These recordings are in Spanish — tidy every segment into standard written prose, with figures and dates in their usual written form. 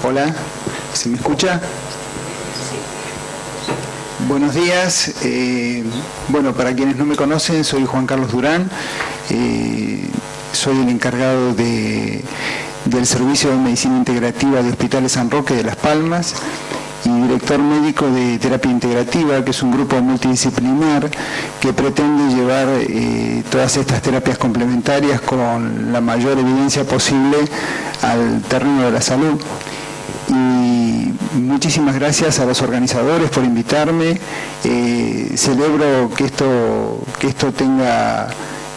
Hola, ¿se me escucha? Buenos días. Bueno, para quienes no me conocen, soy Juan Carlos Durán. Soy el encargado del Servicio de Medicina Integrativa de Hospitales San Roque de Las Palmas y director médico de Terapia Integrativa, que es un grupo multidisciplinar que pretende llevar todas estas terapias complementarias con la mayor evidencia posible al terreno de la salud. Y muchísimas gracias a los organizadores por invitarme. Celebro que esto tenga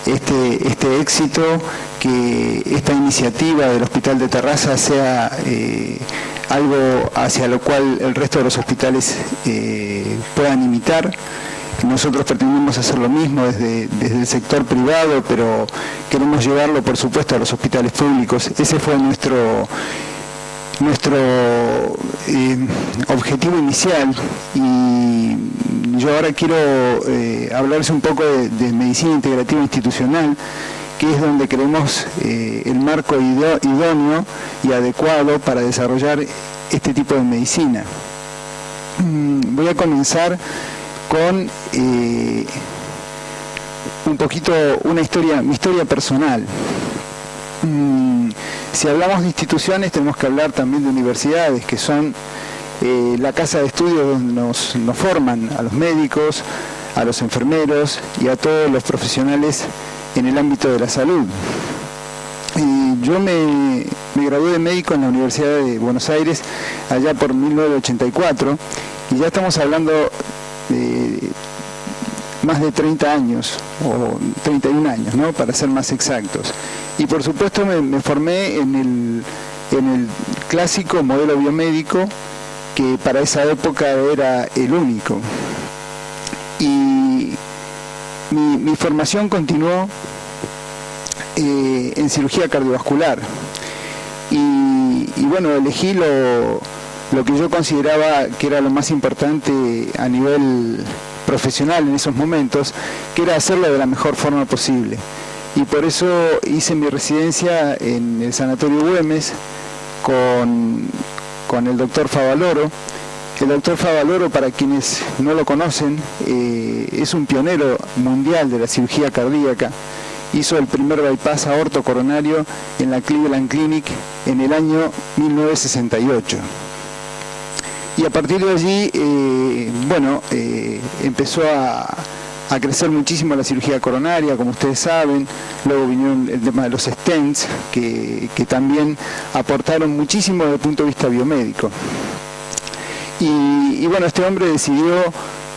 este éxito, que esta iniciativa del Hospital de Terraza sea algo hacia lo cual el resto de los hospitales puedan imitar. Nosotros pretendemos hacer lo mismo desde el sector privado, pero queremos llevarlo, por supuesto, a los hospitales públicos. Ese fue nuestro objetivo inicial, y yo ahora quiero hablarles un poco de medicina integrativa institucional, que es donde creemos el marco idóneo y adecuado para desarrollar este tipo de medicina. Voy a comenzar con un poquito mi historia personal. Si hablamos de instituciones, tenemos que hablar también de universidades, que son la casa de estudio donde nos forman a los médicos, a los enfermeros y a todos los profesionales en el ámbito de la salud. Yo me gradué de médico en la Universidad de Buenos Aires allá por 1984, y ya estamos hablando de más de 30 años, o 31 años, ¿no?, para ser más exactos. Y por supuesto me formé en el clásico modelo biomédico, que para esa época era el único. Y mi formación continuó en cirugía cardiovascular. Y bueno, elegí lo que yo consideraba que era lo más importante a nivel profesional en esos momentos, que era hacerlo de la mejor forma posible. Y por eso hice mi residencia en el Sanatorio Güemes con el doctor Favaloro. El doctor Favaloro, para quienes no lo conocen, es un pionero mundial de la cirugía cardíaca. Hizo el primer bypass aorto coronario en la Cleveland Clinic en el año 1968. Y a partir de allí, empezó a crecer muchísimo la cirugía coronaria, como ustedes saben. Luego vinieron el tema de los stents, que también aportaron muchísimo desde el punto de vista biomédico. Y bueno, este hombre decidió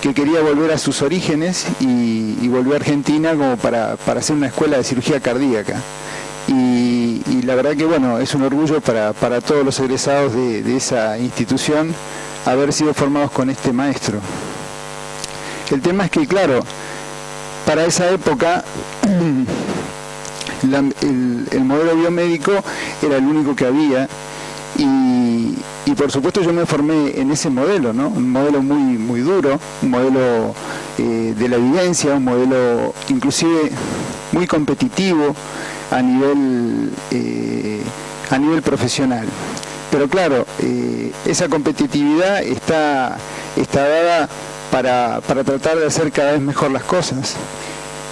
que quería volver a sus orígenes y volvió a Argentina como para hacer una escuela de cirugía cardíaca. Y la verdad que bueno, es un orgullo para todos los egresados de esa institución haber sido formados con este maestro. El tema es que, claro, para esa época el modelo biomédico era el único que había, y por supuesto yo me formé en ese modelo, ¿no? Un modelo muy, muy duro, un modelo de la evidencia, un modelo inclusive muy competitivo a nivel profesional. Pero claro, esa competitividad está dada para tratar de hacer cada vez mejor las cosas.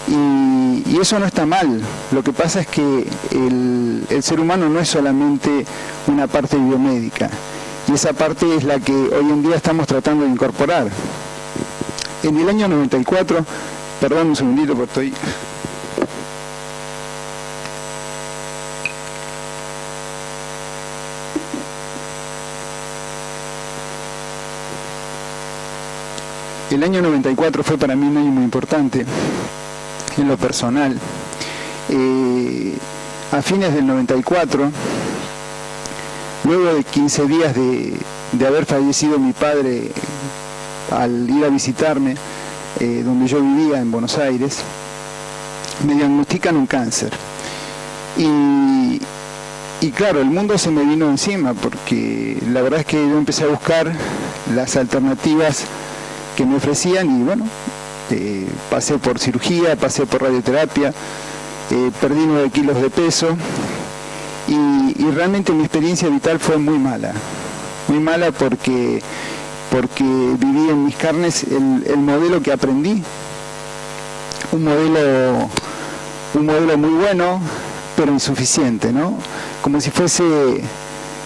Y eso no está mal. Lo que pasa es que el ser humano no es solamente una parte biomédica, y esa parte es la que hoy en día estamos tratando de incorporar. En el año 94, perdón un segundito porque estoy... El año 94 fue para mí un año muy importante en lo personal. A fines del 94, luego de 15 días de haber fallecido mi padre al ir a visitarme, donde yo vivía en Buenos Aires, me diagnostican un cáncer. Y claro, el mundo se me vino encima, porque la verdad es que yo empecé a buscar las alternativas que me ofrecían, y bueno, pasé por cirugía, pasé por radioterapia, perdí 9 kilos de peso, y realmente mi experiencia vital fue muy mala. porque viví en mis carnes el modelo que aprendí, un modelo muy bueno, pero insuficiente, ¿no? Como si fuese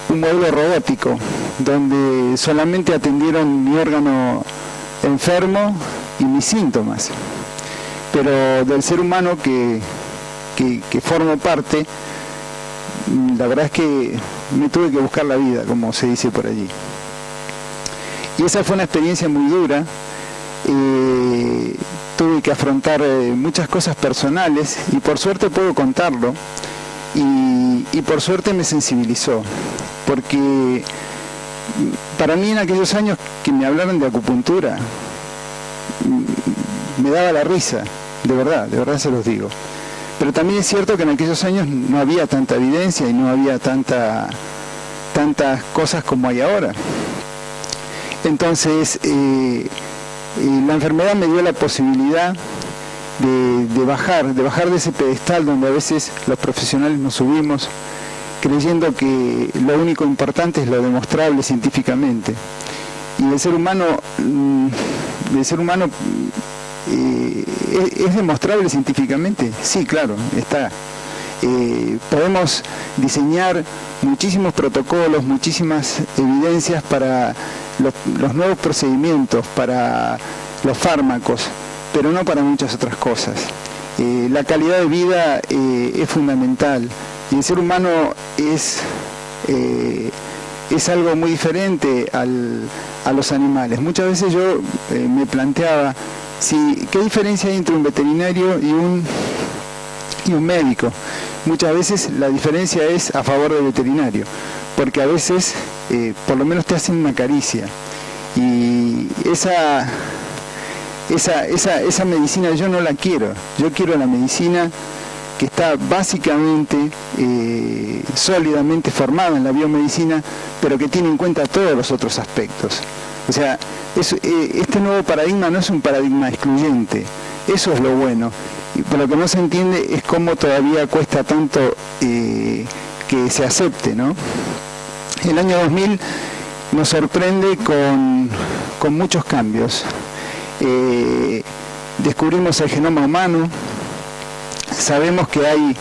un modelo robótico, donde solamente atendieron mi órgano enfermo y mis síntomas. Pero del ser humano que formo parte, la verdad es que me tuve que buscar la vida, como se dice por allí. Y esa fue una experiencia muy dura. Tuve que afrontar muchas cosas personales y por suerte puedo contarlo. Y por suerte me sensibilizó, porque para mí en aquellos años que me hablaron de acupuntura me daba la risa, de verdad se los digo. Pero también es cierto que en aquellos años no había tanta evidencia y no había tantas cosas como hay ahora. Entonces la enfermedad me dio la posibilidad de bajar de ese pedestal donde a veces los profesionales nos subimos creyendo que lo único importante es lo demostrable científicamente. Y el ser humano ¿es demostrable científicamente? Sí, claro, está. Podemos diseñar muchísimos protocolos, muchísimas evidencias para los nuevos procedimientos, para los fármacos, pero no para muchas otras cosas. La calidad de vida es fundamental y el ser humano es algo muy diferente a los animales. Muchas veces yo me planteaba ¿qué diferencia hay entre un veterinario y un médico? Muchas veces la diferencia es a favor del veterinario, porque a veces por lo menos te hacen una caricia y esa medicina yo no la quiero. Yo quiero la medicina que está básicamente, sólidamente formada en la biomedicina, pero que tiene en cuenta todos los otros aspectos. O sea, este nuevo paradigma no es un paradigma excluyente, eso es lo bueno. Y lo que no se entiende es cómo todavía cuesta tanto que se acepte, ¿no? El año 2000 nos sorprende con muchos cambios. Descubrimos el genoma humano, sabemos que hay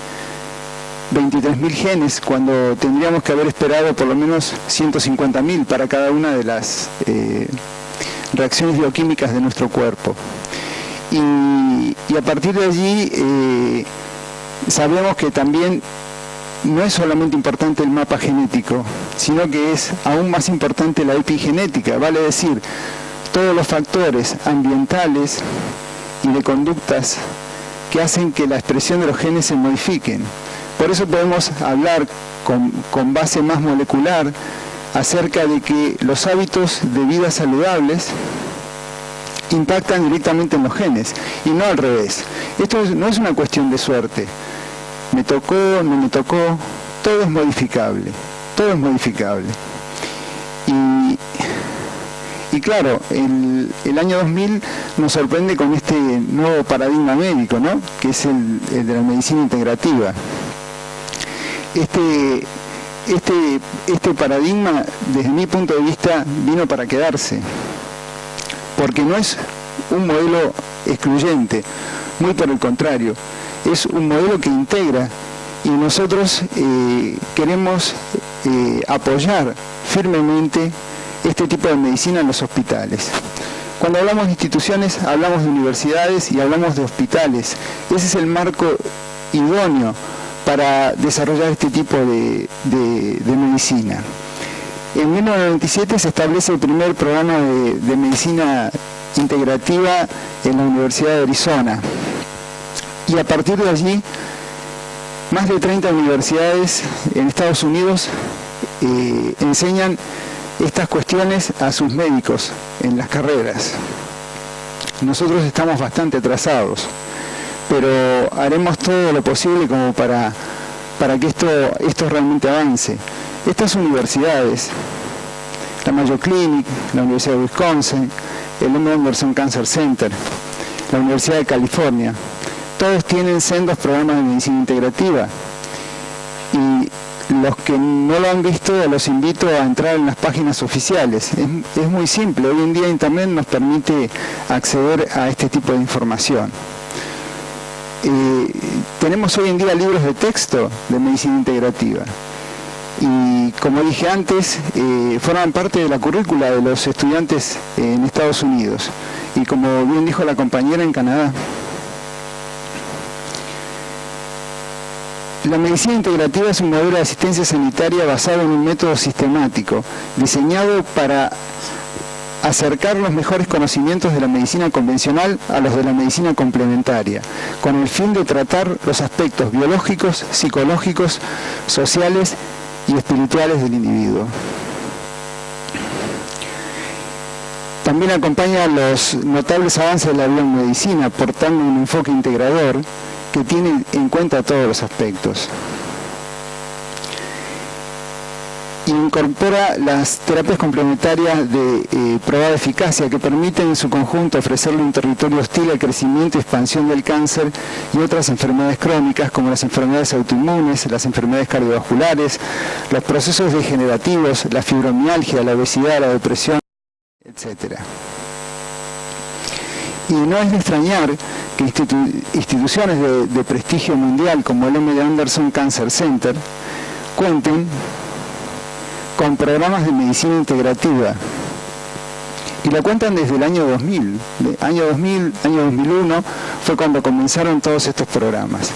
23.000 genes cuando tendríamos que haber esperado por lo menos 150.000 para cada una de las reacciones bioquímicas de nuestro cuerpo. Y a partir de allí sabemos que también no es solamente importante el mapa genético, sino que es aún más importante la epigenética, vale decir, todos los factores ambientales y de conductas que hacen que la expresión de los genes se modifiquen. Por eso podemos hablar con base más molecular acerca de que los hábitos de vida saludables impactan directamente en los genes y no al revés. Esto no es una cuestión de suerte. Me tocó, no me tocó, todo es modificable, todo es modificable. Y claro, el año 2000 nos sorprende con este nuevo paradigma médico, ¿no? Que es el de la medicina integrativa. Este paradigma, desde mi punto de vista, vino para quedarse, porque no es un modelo excluyente, muy por el contrario, es un modelo que integra, y nosotros queremos apoyar firmemente este tipo de medicina en los hospitales. Cuando hablamos de instituciones, hablamos de universidades y hablamos de hospitales. Ese es el marco idóneo para desarrollar este tipo de medicina. En 1997 se establece el primer programa de medicina integrativa en la Universidad de Arizona. Y a partir de allí, más de 30 universidades en Estados Unidos enseñan estas cuestiones a sus médicos en las carreras. Nosotros estamos bastante atrasados, pero haremos todo lo posible como para que esto realmente avance. Estas universidades, la Mayo Clinic, la Universidad de Wisconsin, el MD Anderson Cancer Center, la Universidad de California, todos tienen sendos programas de medicina integrativa. Y Los que no lo han visto, los invito a entrar en las páginas oficiales. Es muy simple, hoy en día Internet nos permite acceder a este tipo de información. Tenemos hoy en día libros de texto de medicina integrativa. Y como dije antes, forman parte de la currícula de los estudiantes en Estados Unidos. Y como bien dijo la compañera, en Canadá. La medicina integrativa es un modelo de asistencia sanitaria basado en un método sistemático, diseñado para acercar los mejores conocimientos de la medicina convencional a los de la medicina complementaria, con el fin de tratar los aspectos biológicos, psicológicos, sociales y espirituales del individuo. También acompaña los notables avances de la biomedicina, aportando un enfoque integrador que tiene en cuenta todos los aspectos. Y incorpora las terapias complementarias de probada eficacia que permiten en su conjunto ofrecerle un territorio hostil al crecimiento y expansión del cáncer y otras enfermedades crónicas como las enfermedades autoinmunes, las enfermedades cardiovasculares, los procesos degenerativos, la fibromialgia, la obesidad, la depresión, etc. Y no es de extrañar que instituciones de prestigio mundial como el M. D. Anderson Cancer Center cuenten con programas de medicina integrativa. Y lo cuentan desde el año 2000. Año 2000, año 2001 fue cuando comenzaron todos estos programas.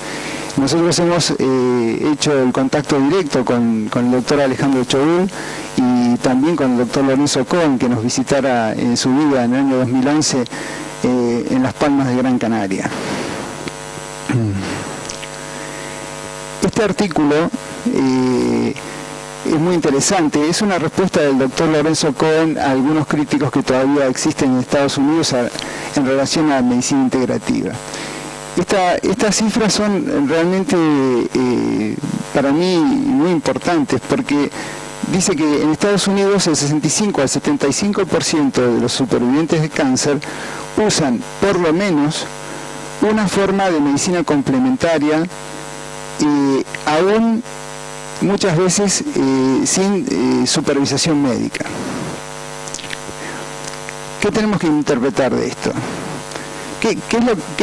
Nosotros hemos hecho el contacto directo con el doctor Alejandro Choul y también con el doctor Lorenzo Cohen, que nos visitara en su vida en el año 2011 en Las Palmas de Gran Canaria. Este artículo es muy interesante, es una respuesta del doctor Lorenzo Cohen a algunos críticos que todavía existen en Estados Unidos en relación a la medicina integrativa. Estas cifras son realmente para mí muy importantes porque dice que en Estados Unidos el 65 al 75% de los supervivientes de cáncer usan por lo menos una forma de medicina complementaria, aún muchas veces sin supervisación médica. ¿Qué tenemos que interpretar de esto? ¿Qué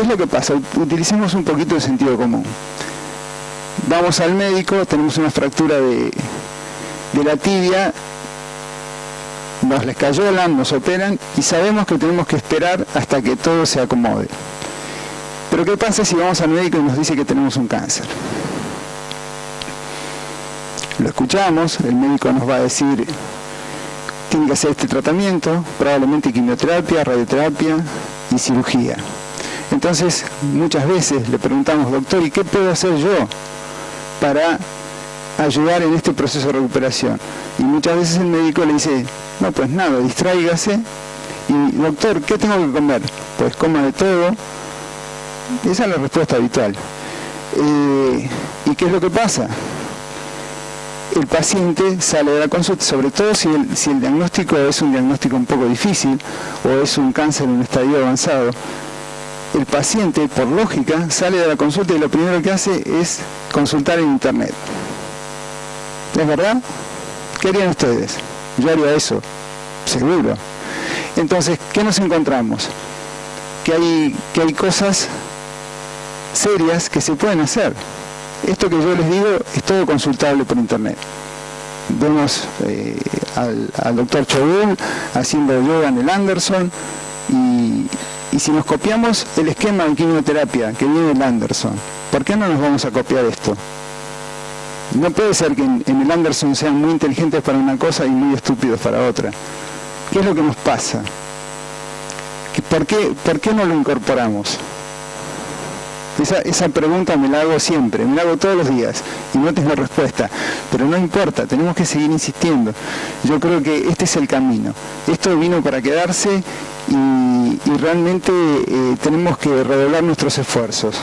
es lo que pasa? Utilicemos un poquito de sentido común. Vamos al médico, tenemos una fractura de la tibia, nos la escayolan, nos operan y sabemos que tenemos que esperar hasta que todo se acomode. Pero ¿qué pasa si vamos al médico y nos dice que tenemos un cáncer? Lo escuchamos, el médico nos va a decir, tiene que hacer este tratamiento, probablemente quimioterapia, radioterapia y cirugía. Entonces, muchas veces le preguntamos, doctor, ¿y qué puedo hacer yo para ayudar en este proceso de recuperación? Y muchas veces el médico le dice, no, pues nada, distráigase. Y, doctor, ¿qué tengo que comer? Pues coma de todo. Esa es la respuesta habitual. ¿Y qué es lo que pasa? El paciente sale de la consulta, sobre todo si el diagnóstico es un diagnóstico un poco difícil o es un cáncer en un estadio avanzado. El paciente, por lógica, sale de la consulta y lo primero que hace es consultar en internet. ¿Es verdad? ¿Qué harían ustedes? Yo haría eso, seguro. Entonces, ¿qué nos encontramos? Que hay cosas serias que se pueden hacer. Esto que yo les digo es todo consultable por internet. Vemos al doctor Choul haciendo yoga en el Anderson y si nos copiamos el esquema de quimioterapia que viene del Anderson, ¿por qué no nos vamos a copiar esto? No puede ser que en el Anderson sean muy inteligentes para una cosa y muy estúpidos para otra. ¿Qué es lo que nos pasa? ¿Por qué no lo incorporamos? Esa pregunta me la hago siempre, me la hago todos los días y no tengo respuesta, pero no importa, tenemos que seguir insistiendo. Yo creo que este es el camino, esto vino para quedarse y realmente tenemos que redoblar nuestros esfuerzos.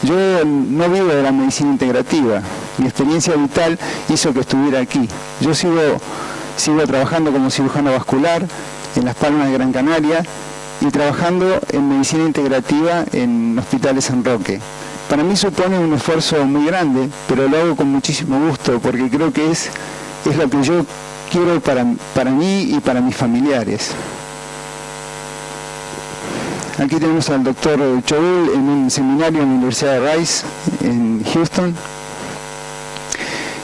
Yo no vivo de la medicina integrativa, mi experiencia vital hizo que estuviera aquí. Yo sigo trabajando como cirujano vascular en Las Palmas de Gran Canaria y trabajando en medicina integrativa en Hospitales San Roque. Para mí supone un esfuerzo muy grande, pero lo hago con muchísimo gusto, porque creo que es lo que yo quiero para mí y para mis familiares. Aquí tenemos al doctor Choul en un seminario en la Universidad de Rice, en Houston.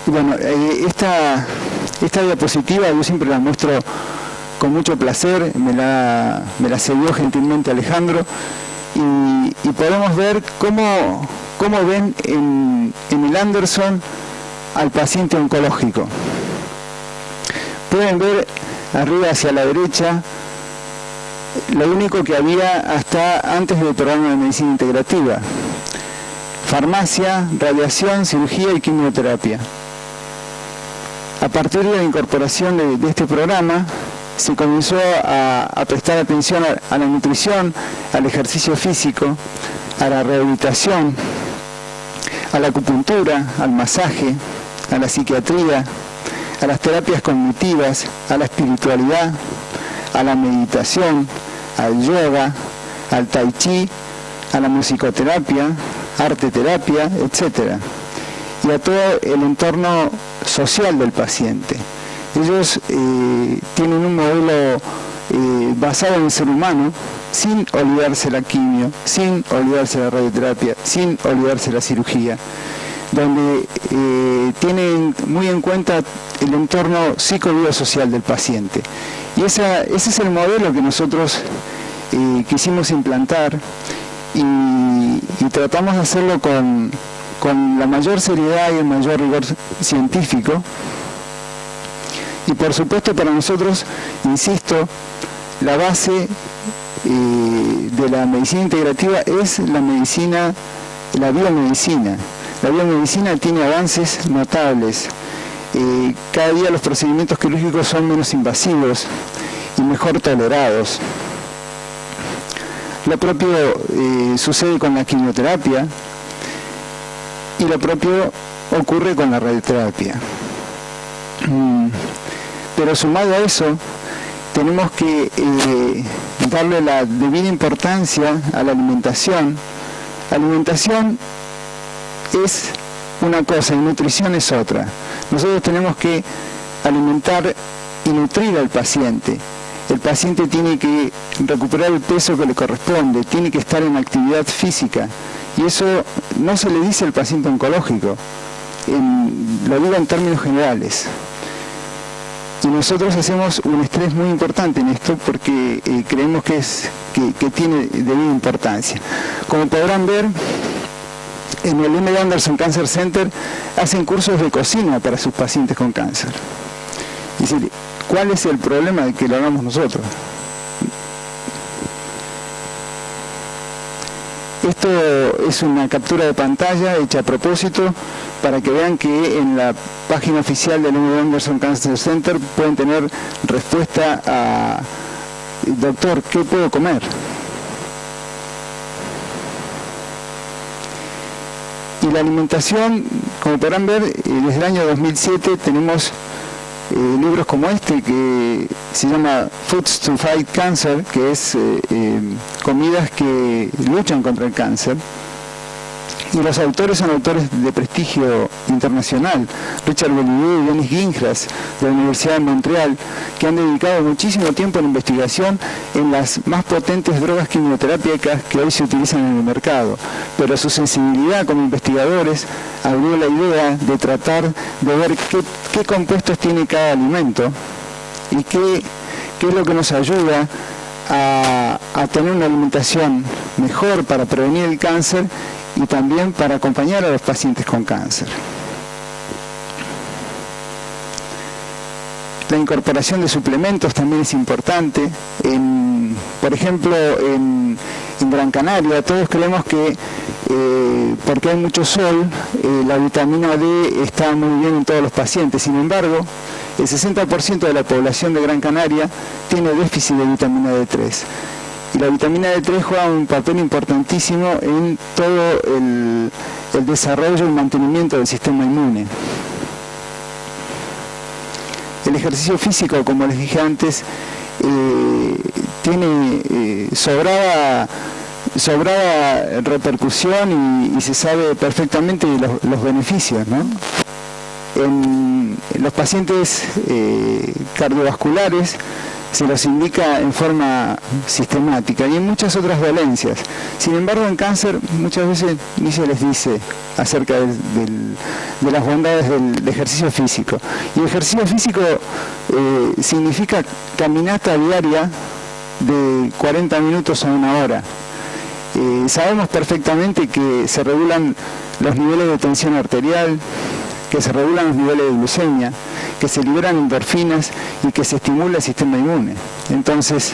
Y bueno, esta diapositiva yo siempre la muestro con mucho placer, me la cedió gentilmente Alejandro, y podemos ver cómo ven en el Anderson al paciente oncológico. Pueden ver arriba hacia la derecha lo único que había hasta antes del programa de medicina integrativa: farmacia, radiación, cirugía y quimioterapia. A partir de la incorporación de este programa, se comenzó a prestar atención a la nutrición, al ejercicio físico, a la rehabilitación, a la acupuntura, al masaje, a la psiquiatría, a las terapias cognitivas, a la espiritualidad, a la meditación, al yoga, al tai chi, a la musicoterapia, arte terapia, etc. Y a todo el entorno social del paciente. Ellos tienen un modelo basado en el ser humano, sin olvidarse la quimio, sin olvidarse la radioterapia, sin olvidarse la cirugía, donde tienen muy en cuenta el entorno psicobiosocial del paciente. Y ese es el modelo que nosotros quisimos implantar, y tratamos de hacerlo con la mayor seriedad y el mayor rigor científico. Y por supuesto, para nosotros, insisto, la base de la medicina integrativa es la biomedicina. La biomedicina tiene avances notables. Cada día los procedimientos quirúrgicos son menos invasivos y mejor tolerados. Lo propio sucede con la quimioterapia, y lo propio ocurre con la radioterapia. Pero sumado a eso, tenemos que darle la debida importancia a la alimentación. Alimentación es una cosa y nutrición es otra. Nosotros tenemos que alimentar y nutrir al paciente. El paciente tiene que recuperar el peso que le corresponde, tiene que estar en actividad física, y eso no se le dice al paciente oncológico, lo digo en términos generales. Y nosotros hacemos un estrés muy importante en esto, porque creemos que tiene debida importancia. Como podrán ver, en el M. Anderson Cancer Center hacen cursos de cocina para sus pacientes con cáncer. Es decir, ¿cuál es el problema de que lo hagamos nosotros? Esto es una captura de pantalla hecha a propósito para que vean que en la página oficial del M. Anderson Cancer Center pueden tener respuesta a: doctor, ¿qué puedo comer? Y la alimentación, como podrán ver, desde el año 2007 tenemos libros como este, que se llama Foods to Fight Cancer, que es comidas que luchan contra el cáncer. Y los autores son autores de prestigio internacional: Richard Bolivier y Denis Gingras, de la Universidad de Montreal, que han dedicado muchísimo tiempo a la investigación en las más potentes drogas quimioterápicas que hoy se utilizan en el mercado. Pero su sensibilidad como investigadores abrió la idea de tratar de ver qué compuestos tiene cada alimento y qué es lo que nos ayuda a tener una alimentación mejor para prevenir el cáncer y también para acompañar a los pacientes con cáncer. La incorporación de suplementos también es importante. Por ejemplo, en Gran Canaria, todos creemos que porque hay mucho sol, la vitamina D está muy bien en todos los pacientes. Sin embargo, el 60% de la población de Gran Canaria tiene déficit de vitamina D3. Y la vitamina D3 juega un papel importantísimo en todo el desarrollo y mantenimiento del sistema inmune. El ejercicio físico, como les dije antes, tiene sobrada sobrada repercusión y se sabe perfectamente los beneficios, ¿no? En los pacientes cardiovasculares se los indica en forma sistemática y en muchas otras dolencias. Sin embargo, en cáncer muchas veces ni se les dice acerca de las bondades del ejercicio físico. Y el ejercicio físico significa caminata diaria de 40 minutos a 1 hora. Sabemos perfectamente que se regulan los niveles de tensión arterial, que se regulan los niveles de glucemia, que se liberan endorfinas y que se estimula el sistema inmune. Entonces,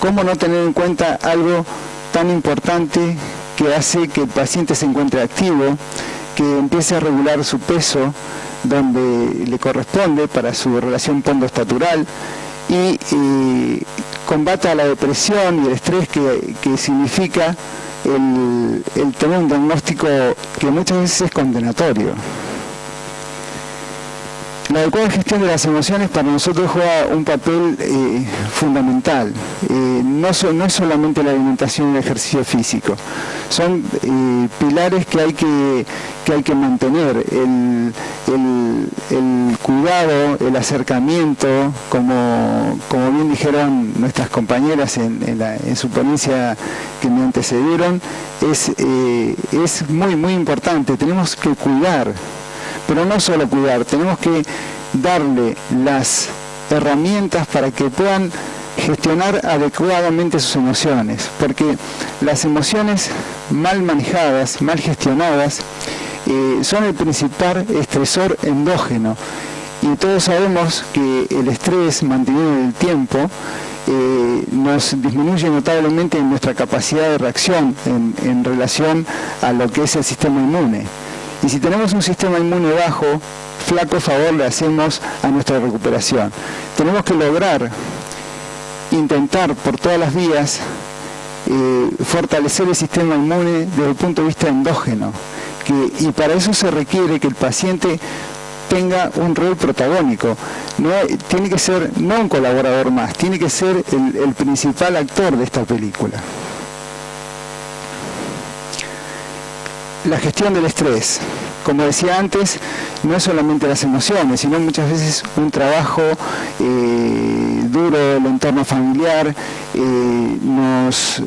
¿cómo no tener en cuenta algo tan importante que hace que el paciente se encuentre activo, que empiece a regular su peso donde le corresponde para su relación pondoestatural y combata la depresión y el estrés que significa el tener un diagnóstico que muchas veces es condenatorio? La adecuada gestión de las emociones para nosotros juega un papel fundamental. No es solamente la alimentación y el ejercicio físico, son pilares que hay que mantener. El cuidado, el acercamiento, como bien dijeron nuestras compañeras en su ponencia que me antecedieron, es muy, muy importante. Tenemos que cuidar. Pero no solo cuidar, tenemos que darle las herramientas para que puedan gestionar adecuadamente sus emociones, porque las emociones mal manejadas, mal gestionadas, son el principal estresor endógeno. Y todos sabemos que el estrés mantenido en el tiempo nos disminuye notablemente en nuestra capacidad de reacción en relación a lo que es el sistema inmune. Y si tenemos un sistema inmune bajo, flaco favor le hacemos a nuestra recuperación. Tenemos que lograr, intentar por todas las vías, fortalecer el sistema inmune desde el punto de vista endógeno. Y para eso se requiere que el paciente tenga un rol protagónico. Tiene que ser no un colaborador más, tiene que ser el principal actor de esta película. La gestión del estrés, como decía antes, no es solamente las emociones, sino muchas veces un trabajo duro del entorno familiar, nos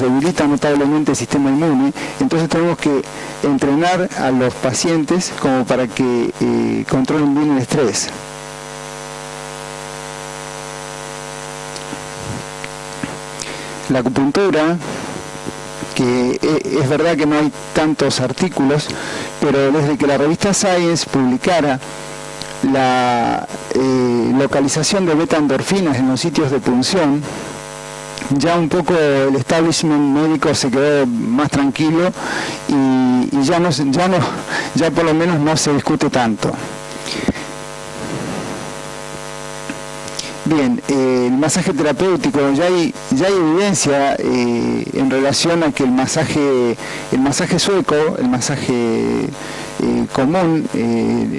debilita notablemente el sistema inmune. Entonces tenemos que entrenar a los pacientes como para que controlen bien el estrés. La acupuntura, que es verdad que no hay tantos artículos, pero desde que la revista Science publicara la localización de beta-endorfinas en los sitios de punción, ya un poco el establishment médico se quedó más tranquilo y ya por lo menos no se discute tanto. Bien, el masaje terapéutico, ya hay evidencia en relación a que el masaje sueco, el masaje común,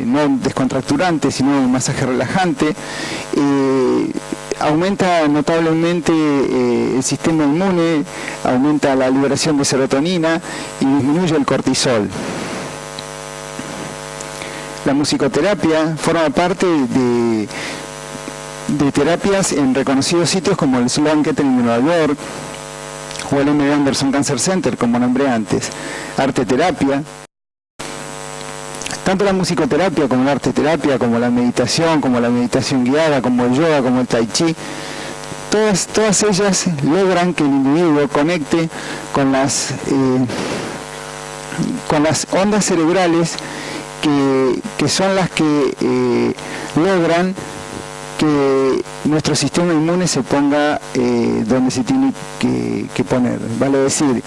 no descontracturante, sino el masaje relajante, aumenta notablemente el sistema inmune, aumenta la liberación de serotonina y disminuye el cortisol. La musicoterapia forma parte de terapias en reconocidos sitios como el Sloan Kettering de Nueva York o el M. Anderson Cancer Center, como nombré antes. Arteterapia. Tanto la musicoterapia como la arteterapia, como la meditación guiada, como el yoga, como el tai chi, todas ellas logran que el individuo conecte con las ondas cerebrales que son las que logran que nuestro sistema inmune se ponga donde se tiene que poner. Vale decir,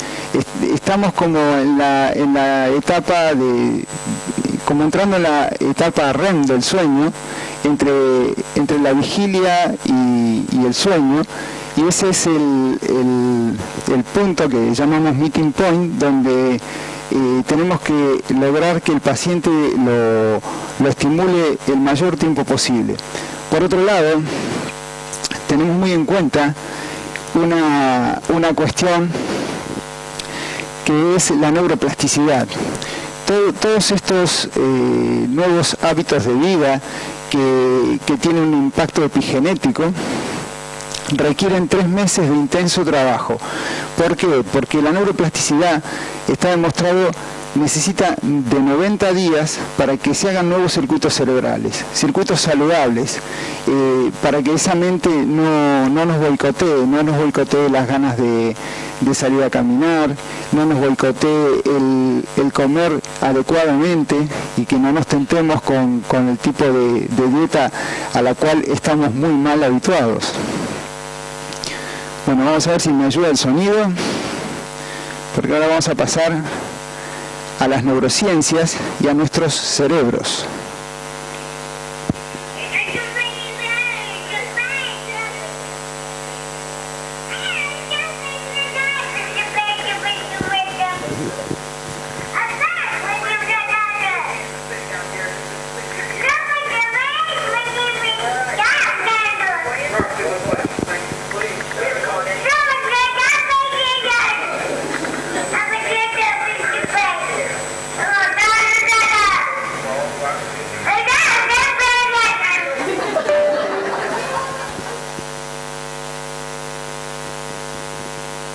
estamos como en la etapa como entrando en la etapa REM del sueño, entre la vigilia y el sueño, y ese es el punto que llamamos meeting point, donde tenemos que lograr que el paciente lo estimule el mayor tiempo posible. Por otro lado, tenemos muy en cuenta una cuestión que es la neuroplasticidad. Todos estos nuevos hábitos de vida que tienen un impacto epigenético requieren 3 meses de intenso trabajo. ¿Por qué? Porque la neuroplasticidad, está demostrado, necesita de 90 días para que se hagan nuevos circuitos cerebrales, circuitos saludables, para que esa mente no nos boicotee las ganas de salir a caminar, no nos boicotee el comer adecuadamente y que no nos tentemos con el tipo de dieta a la cual estamos muy mal habituados. Bueno, vamos a ver si me ayuda el sonido, porque ahora vamos a pasar a las neurociencias y a nuestros cerebros.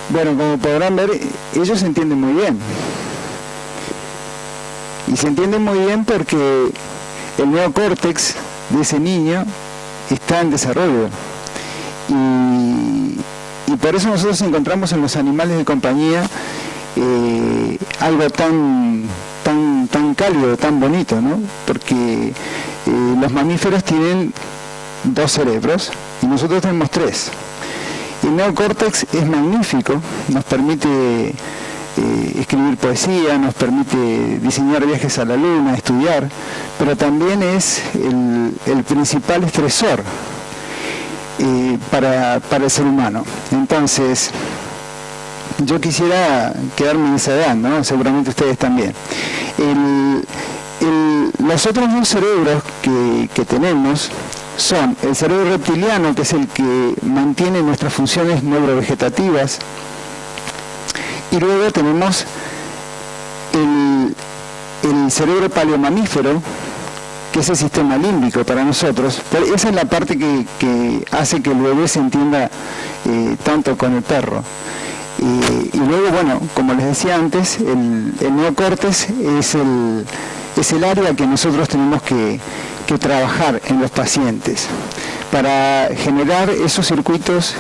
Bueno, como podrán ver, ellos se entienden muy bien. Y se entienden muy bien porque el neocórtex de ese niño está en desarrollo. Y por eso nosotros encontramos en los animales de compañía algo tan cálido, tan bonito, ¿no? Porque los mamíferos tienen 2 cerebros y nosotros tenemos 3. El neocórtex es magnífico, nos permite escribir poesía, nos permite diseñar viajes a la luna, estudiar, pero también es el principal estresor para el ser humano. Entonces, yo quisiera quedarme en esa edad, ¿no? Seguramente ustedes también. Los otros 2 cerebros que tenemos son el cerebro reptiliano, que es el que mantiene nuestras funciones neurovegetativas, y luego tenemos el cerebro paleomamífero, que es el sistema límbico para nosotros. Pero esa es la parte que hace que el bebé se entienda tanto con el perro. Y luego, bueno, como les decía antes, el neocórtex es el área que nosotros tenemos que trabajar en los pacientes para generar esos circuitos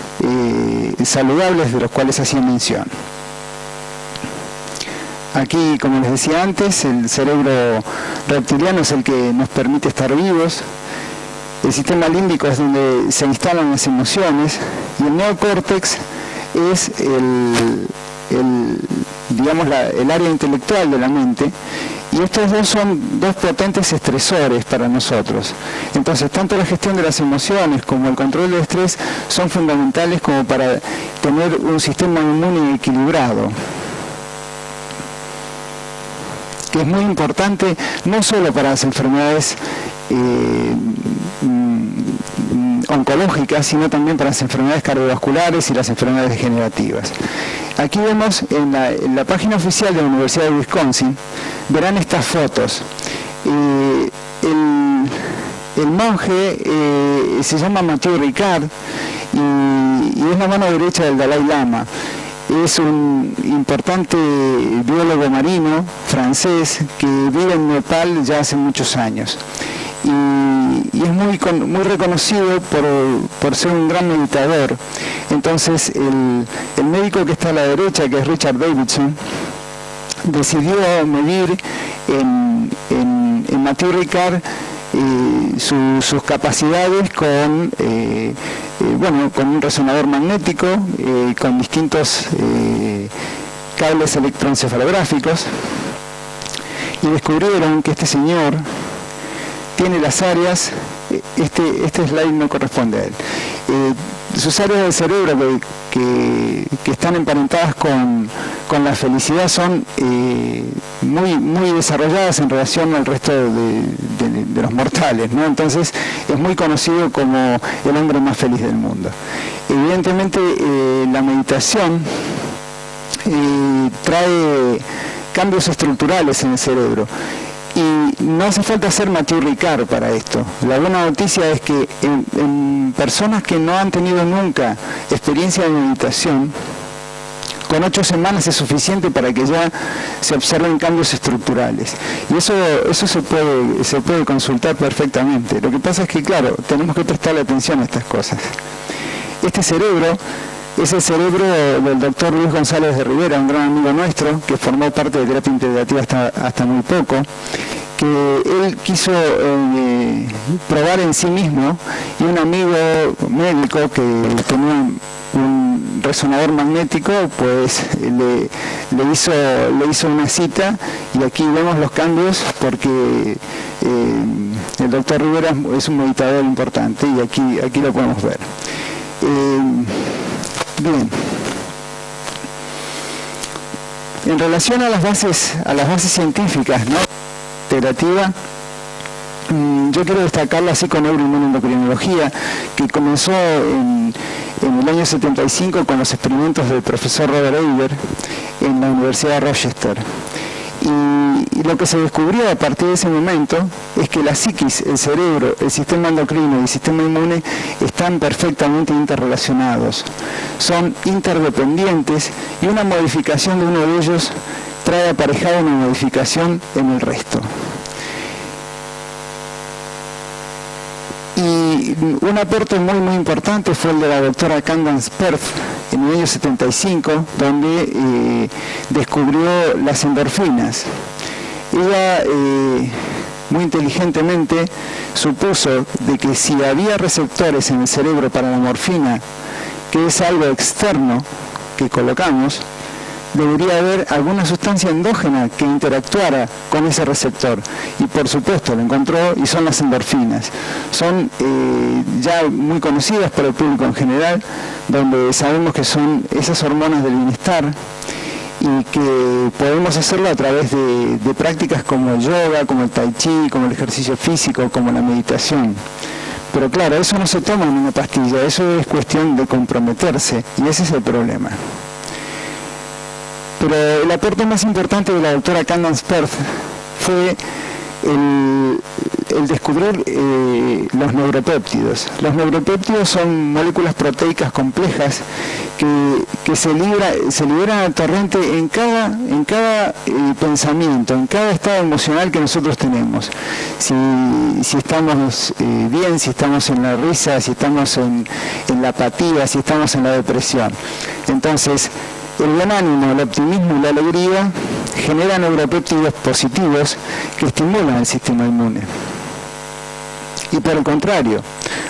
saludables de los cuales hacía mención. Aquí, como les decía antes, el cerebro reptiliano es el que nos permite estar vivos, el sistema límbico es donde se instalan las emociones y el neocórtex es el área intelectual de la mente. Y estos 2 son 2 potentes estresores para nosotros. Entonces, tanto la gestión de las emociones como el control del estrés son fundamentales como para tener un sistema inmune equilibrado, que es muy importante no solo para las enfermedades oncológicas, sino también para las enfermedades cardiovasculares y las enfermedades degenerativas. Aquí vemos en la página oficial de la Universidad de Wisconsin, verán estas fotos. El monje se llama Mathieu Ricard y es la mano derecha del Dalai Lama. Es un importante biólogo marino francés que vive en Nepal ya hace muchos años. Y es muy reconocido por ser un gran meditador. Entonces el médico que está a la derecha, que es Richard Davidson, decidió medir en Mathieu Ricard sus capacidades con un resonador magnético, con distintos cables electroencefalográficos, y descubrieron que este señor tiene las áreas, este slide no corresponde a él, sus áreas del cerebro que están emparentadas con la felicidad son muy desarrolladas en relación al resto de los mortales, ¿no? Entonces es muy conocido como el hombre más feliz del mundo. Evidentemente la meditación trae cambios estructurales en el cerebro. Y no hace falta ser Mathieu Ricard para esto. La buena noticia es que en personas que no han tenido nunca experiencia de meditación, con 8 semanas es suficiente para que ya se observen cambios estructurales. Y eso se puede consultar perfectamente. Lo que pasa es que, claro, tenemos que prestarle atención a estas cosas. Este cerebro es el cerebro del doctor Luis González de Rivera, un gran amigo nuestro, que formó parte de terapia integrativa hasta muy poco, que él quiso probar en sí mismo, y un amigo médico que tenía un resonador magnético, pues le hizo una cita, y aquí vemos los cambios porque el doctor Rivera es un meditador importante, y aquí lo podemos ver. Bien. En relación a las bases científicas, ¿no?, integrativa, yo quiero destacar la psiconeuroinmunoendocrinología, que comenzó en el año 75 con los experimentos del profesor Robert Eiber en la Universidad de Rochester. Y lo que se descubrió a partir de ese momento es que la psiquis, el cerebro, el sistema endocrino y el sistema inmune están perfectamente interrelacionados, son interdependientes, y una modificación de uno de ellos trae aparejada una modificación en el resto. Y un aporte muy muy importante fue el de la doctora Candace Pert en el año 75, donde descubrió las endorfinas. Ella muy inteligentemente supuso de que si había receptores en el cerebro para la morfina, que es algo externo que colocamos, debería haber alguna sustancia endógena que interactuara con ese receptor. Y por supuesto lo encontró, y son las endorfinas. Son ya muy conocidas por el público en general, donde sabemos que son esas hormonas del bienestar, y que podemos hacerlo a través de prácticas como el yoga, como el tai chi, como el ejercicio físico, como la meditación. Pero claro, eso no se toma en una pastilla, eso es cuestión de comprometerse, y ese es el problema. Pero el aporte más importante de la doctora Candace Pert fue el descubrir los neuropéptidos. Los neuropéptidos son moléculas proteicas complejas que se liberan al torrente en cada pensamiento, en cada estado emocional que nosotros tenemos. Si estamos bien, si estamos en la risa, si estamos en la apatía, si estamos en la depresión. Entonces, el buen ánimo, el optimismo y la alegría generan neuropéptidos positivos que estimulan el sistema inmune. Y por el contrario,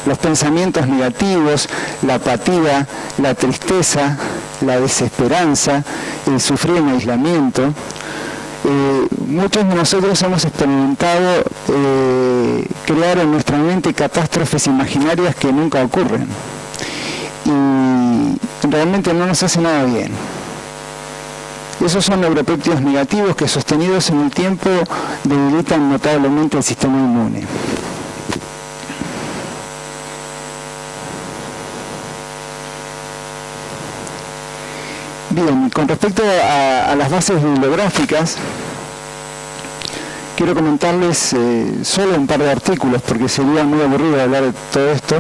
los pensamientos negativos, la apatía, la tristeza, la desesperanza, el sufrir en aislamiento, muchos de nosotros hemos experimentado crear en nuestra mente catástrofes imaginarias que nunca ocurren. Y realmente no nos hace nada bien. Esos son neuropéptidos negativos que, sostenidos en el tiempo, debilitan notablemente el sistema inmune. Bien, con respecto a las bases bibliográficas, quiero comentarles solo un par de artículos, porque sería muy aburrido hablar de todo esto.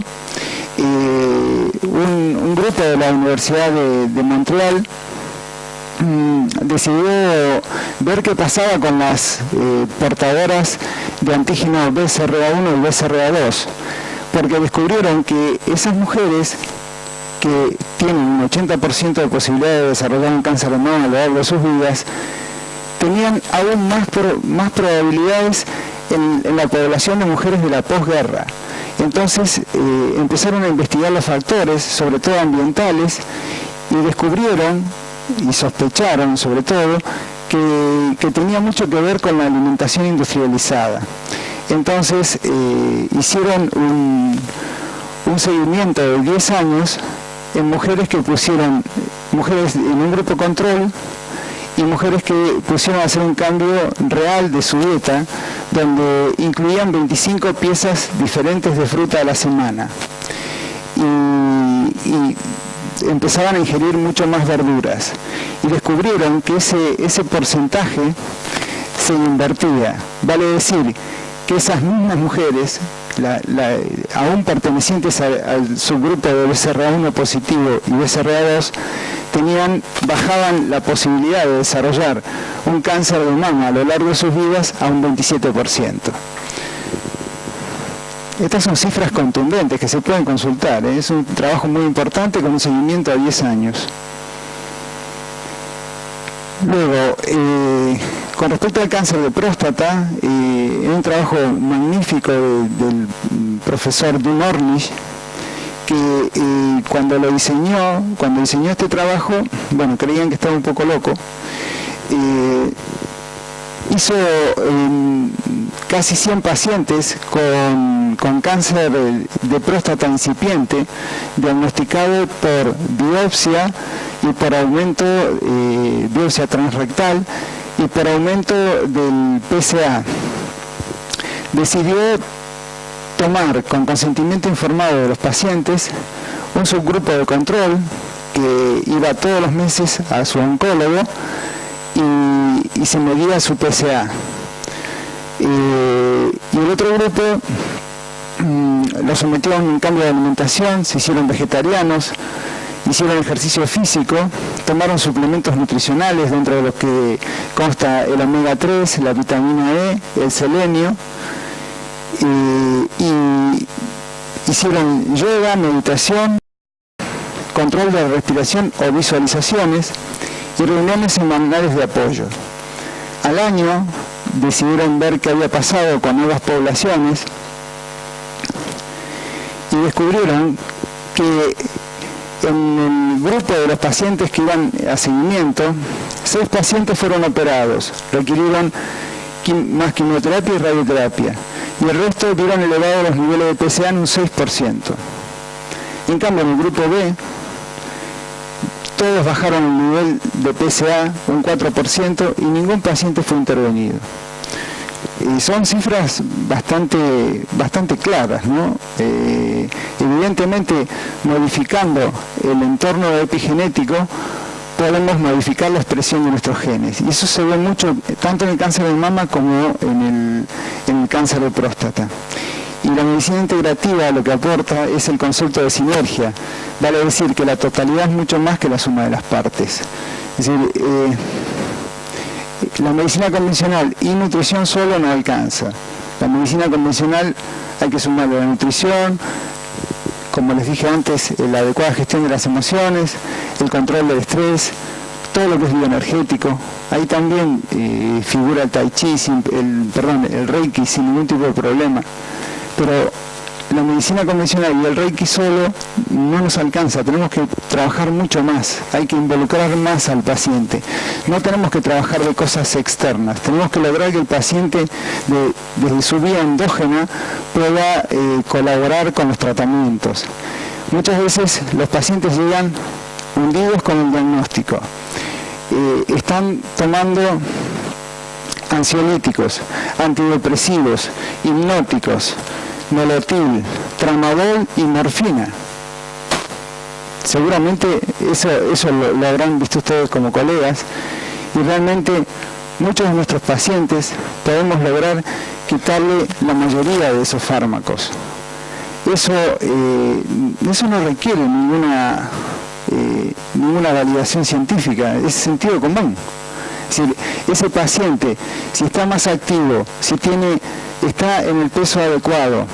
Un grupo de la Universidad de Montreal decidió ver qué pasaba con las portadoras de antígeno BCRA1 y BCRA2, porque descubrieron que esas mujeres que tienen un 80% de posibilidad de desarrollar un cáncer de mama a lo largo de sus vidas, tenían aún más probabilidades en la población de mujeres de la posguerra. Entonces empezaron a investigar los factores, sobre todo ambientales, y descubrieron y sospecharon sobre todo que tenía mucho que ver con la alimentación industrializada. Entonces hicieron un seguimiento de 10 años en mujeres que pusieron, mujeres en un grupo control y mujeres que pusieron a hacer un cambio real de su dieta, donde incluían 25 piezas diferentes de fruta a la semana. Y empezaban a ingerir mucho más verduras y descubrieron que ese porcentaje se invertía. Vale decir que esas mismas mujeres, aún pertenecientes al subgrupo de BCRA1 positivo y BCRA2, bajaban la posibilidad de desarrollar un cáncer de mama a lo largo de sus vidas a un 27%. Estas son cifras contundentes que se pueden consultar, ¿eh? Es un trabajo muy importante con un seguimiento a 10 años. Luego, con respecto al cáncer de próstata, es un trabajo magnífico del profesor Dean Ornish, que cuando diseñó este trabajo, bueno, creían que estaba un poco loco, hizo casi 100 pacientes con cáncer de próstata incipiente, diagnosticado por biopsia y por aumento, biopsia transrectal, y por aumento del PSA. Decidió tomar, con consentimiento informado de los pacientes, un subgrupo de control que iba todos los meses a su oncólogo y se medía su PSA. Y el otro grupo lo sometió a un cambio de alimentación, se hicieron vegetarianos, hicieron ejercicio físico, tomaron suplementos nutricionales, dentro de los que consta el omega 3, la vitamina E, el selenio, y hicieron yoga, meditación, control de respiración o visualizaciones y reuniones semanales de apoyo. Al año decidieron ver qué había pasado con nuevas poblaciones y descubrieron que en el grupo de los pacientes que iban a seguimiento, 6 pacientes fueron operados, requirieron más quimioterapia y radioterapia, y el resto vieron elevados los niveles de PSA en un 6%. En cambio, en el grupo B, todos bajaron el nivel de PSA un 4% y ningún paciente fue intervenido. Y son cifras bastante claras, ¿no? Evidentemente, modificando el entorno epigenético, podemos modificar la expresión de nuestros genes. Y eso se ve mucho, tanto en el cáncer de mama como en el cáncer de próstata. Y la medicina integrativa lo que aporta es el concepto de sinergia. Vale decir que la totalidad es mucho más que la suma de las partes. Es decir, la medicina convencional y nutrición solo no alcanza. La medicina convencional hay que sumarle la nutrición, como les dije antes, la adecuada gestión de las emociones, el control del estrés, todo lo que es bioenergético. Ahí también figura el tai chi, el reiki sin ningún tipo de problema. Pero la medicina convencional y el reiki solo no nos alcanza, tenemos que trabajar mucho más, hay que involucrar más al paciente. No tenemos que trabajar de cosas externas, tenemos que lograr que el paciente desde su vía endógena pueda colaborar con los tratamientos. Muchas veces los pacientes llegan hundidos con el diagnóstico, están tomando ansiolíticos, antidepresivos, hipnóticos, Nolotil, Tramadol y morfina. Seguramente eso lo habrán visto ustedes como colegas, y realmente muchos de nuestros pacientes podemos lograr quitarle la mayoría de esos fármacos. Eso no requiere ninguna validación científica, es sentido común. Es decir, ese paciente, si está más activo, si está en el peso adecuado,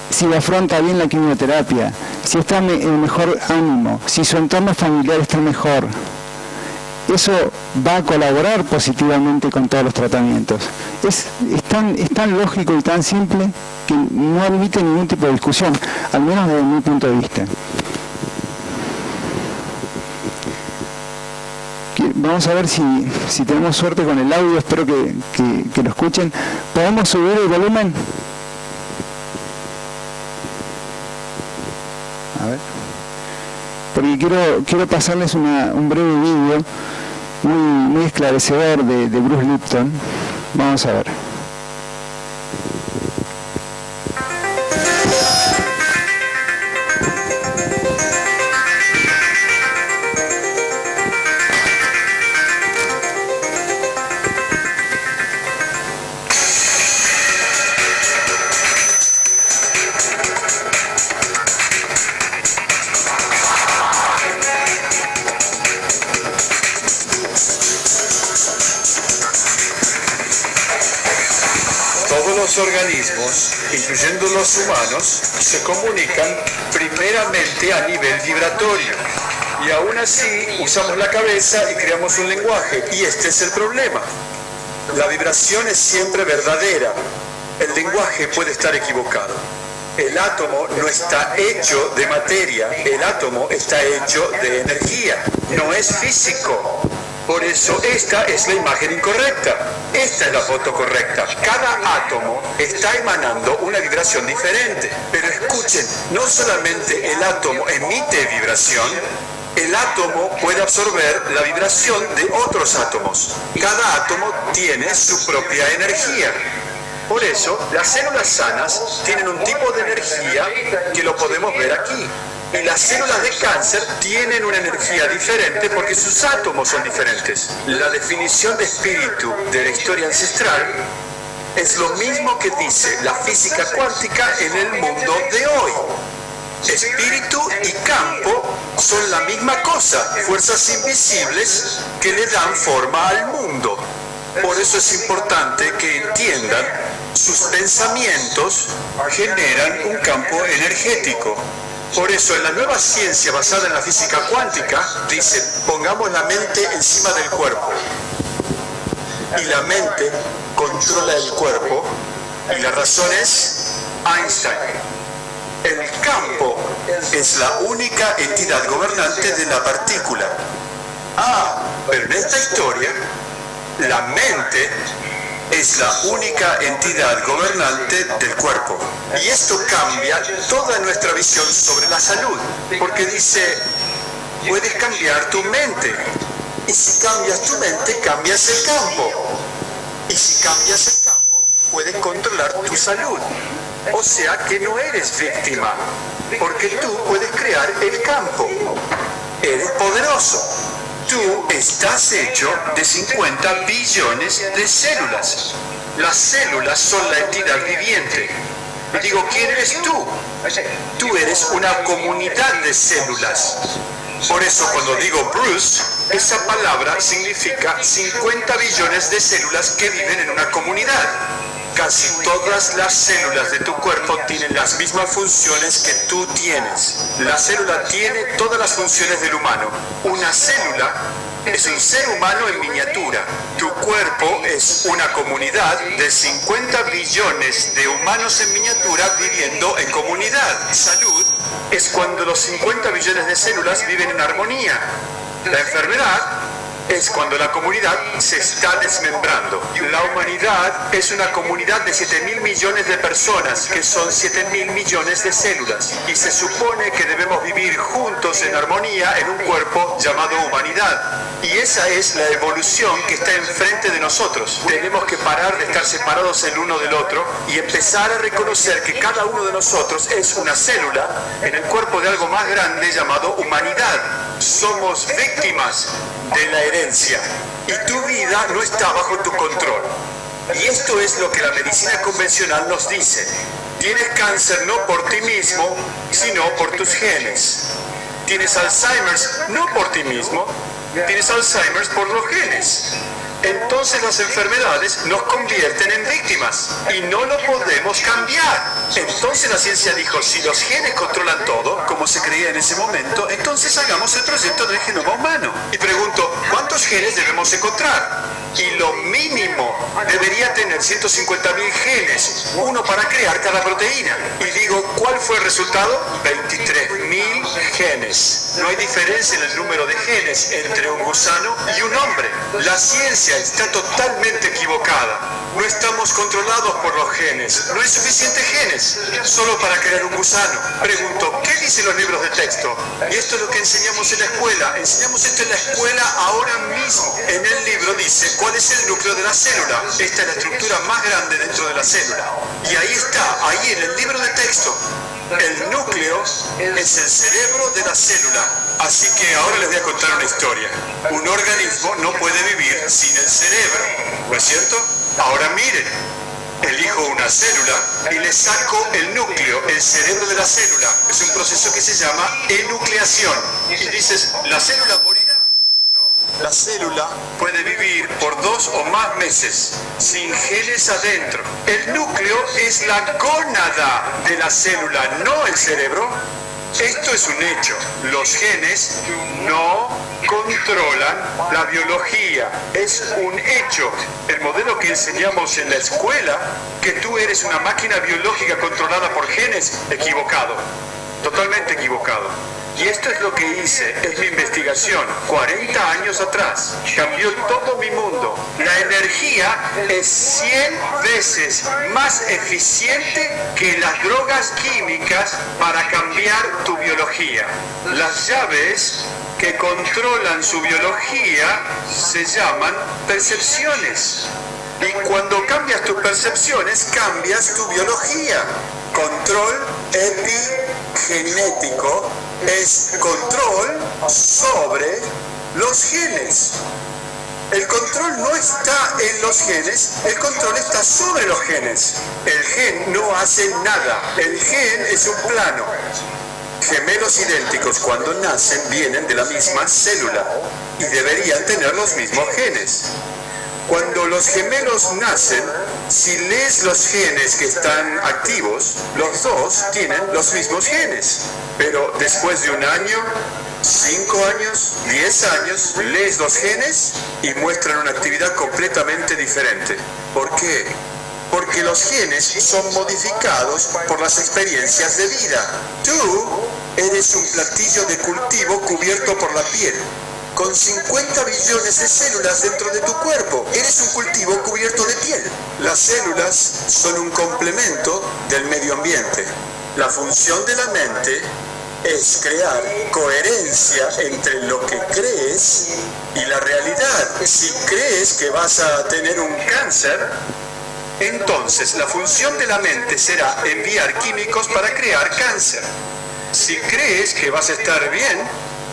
si afronta bien la quimioterapia, si está en mejor ánimo, si su entorno familiar está mejor, eso va a colaborar positivamente con todos los tratamientos. Es tan lógico y tan simple que no admite ningún tipo de discusión, al menos desde mi punto de vista. Vamos a ver si tenemos suerte con el audio, espero que lo escuchen. ¿Podemos subir el volumen? A ver. Porque quiero pasarles un breve vídeo muy esclarecedor de Bruce Lipton. Vamos a ver. Todos los organismos, incluyendo los humanos, se comunican primeramente a nivel vibratorio. Y aún así usamos la cabeza y creamos un lenguaje. Y este es el problema. La vibración es siempre verdadera. El lenguaje puede estar equivocado. El átomo no está hecho de materia. El átomo está hecho de energía. No es físico. Por eso esta es la imagen incorrecta. Esta es la foto correcta. Cada átomo está emanando una vibración diferente. Pero escuchen, no solamente el átomo emite vibración, el átomo puede absorber la vibración de otros átomos. Cada átomo tiene su propia energía. Por eso, las células sanas tienen un tipo de energía que lo podemos ver aquí. Y las células de cáncer tienen una energía diferente porque sus átomos son diferentes. La definición de espíritu de la historia ancestral es lo mismo que dice la física cuántica en el mundo de hoy. Espíritu y campo son la misma cosa, fuerzas invisibles que le dan forma al mundo. Por eso es importante que entiendan, sus pensamientos generan un campo energético. Por eso en la nueva ciencia basada en la física cuántica, dice, pongamos la mente encima del cuerpo. Y la mente controla el cuerpo, y la razón es Einstein. El campo es la única entidad gobernante de la partícula. Pero en esta historia, la mente es la única entidad gobernante del cuerpo. Y esto cambia toda nuestra visión sobre la salud, porque dice, puedes cambiar tu mente. Y si cambias tu mente, cambias el campo. Y si cambias el campo, puedes controlar tu salud. O sea que no eres víctima, porque tú puedes crear el campo. Eres poderoso. Tú estás hecho de 50 billones de células. Las células son la entidad viviente. Y digo, ¿quién eres tú? Tú eres una comunidad de células. Por eso cuando digo Bruce, esa palabra significa 50 billones de células que viven en una comunidad. Casi todas las células de tu cuerpo tienen las mismas funciones que tú tienes. La célula tiene todas las funciones del humano. Una célula es un ser humano en miniatura. Tu cuerpo es una comunidad de 50 billones de humanos en miniatura viviendo en comunidad. Salud es cuando los 50 billones de células viven en armonía. La enfermedad es cuando la comunidad se está desmembrando. La humanidad es una comunidad de 7.000 millones de personas, que son 7.000 millones de células. Y se supone que debemos vivir juntos en armonía en un cuerpo llamado humanidad. Y esa es la evolución que está enfrente de nosotros. Tenemos que parar de estar separados el uno del otro y empezar a reconocer que cada uno de nosotros es una célula en el cuerpo de algo más grande llamado humanidad. Somos víctimas de la herencia y tu vida no está bajo tu control. Y esto es lo que la medicina convencional nos dice. Tienes cáncer no por ti mismo, sino por tus genes. Tienes Alzheimer's no por ti mismo, tienes Alzheimer's por los genes. Entonces las enfermedades nos convierten en víctimas y no lo podemos cambiar. Entonces la ciencia dijo, si los genes controlan todo, como se creía en ese momento, entonces hagamos el proyecto del genoma humano. Y pregunto, ¿cuántos genes debemos encontrar? Y lo mínimo debería tener 150.000 genes, uno para crear cada proteína. Y digo, ¿cuál fue el resultado? 23.000 genes. No hay diferencia en el número de genes entre un gusano y un hombre. La ciencia está totalmente equivocada. No estamos controlados por los genes. No hay suficientes genes solo para crear un gusano. Pregunto, ¿qué dicen los libros de texto? Y esto es lo que enseñamos en la escuela. Enseñamos esto en la escuela ahora mismo. En el libro dice cuál es el núcleo de la célula. Esta es la estructura más grande dentro de la célula. Y ahí está, ahí en el libro de texto. El núcleo es el cerebro de la célula. Así que ahora les voy a contar una historia. Un organismo no puede vivir sin el cerebro, ¿no es cierto? Ahora miren, elijo una célula y le saco el núcleo, el cerebro de la célula. Es un proceso que se llama enucleación. Y dices, ¿la célula morirá? No. La célula puede vivir por 2 o más meses sin genes adentro. El núcleo es la gónada de la célula, no el cerebro. Esto es un hecho. Los genes no controlan la biología. Es un hecho. El modelo que enseñamos en la escuela, que tú eres una máquina biológica controlada por genes, equivocado. Totalmente equivocado. Y esto es lo que hice, es mi investigación, 40 años atrás. Cambió todo mi mundo. La energía es 100 veces más eficiente que las drogas químicas para cambiar tu biología. Las llaves que controlan su biología se llaman percepciones. Y cuando cambias tus percepciones, cambias tu biología. Control epigenético es control sobre los genes. El control no está en los genes, el control está sobre los genes. El gen no hace nada, el gen es un plano. Gemelos idénticos cuando nacen vienen de la misma célula y deberían tener los mismos genes. Cuando los gemelos nacen, si lees los genes que están activos, los dos tienen los mismos genes. Pero después de un año, 5 años, 10 años, lees los genes y muestran una actividad completamente diferente. ¿Por qué? Porque los genes son modificados por las experiencias de vida. Tú eres un platillo de cultivo cubierto por la piel, con 50 billones de células dentro de tu cuerpo. Eres un cultivo cubierto de piel. Las células son un complemento del medio ambiente. La función de la mente es crear coherencia entre lo que crees y la realidad. Si crees que vas a tener un cáncer, entonces la función de la mente será enviar químicos para crear cáncer. Si crees que vas a estar bien,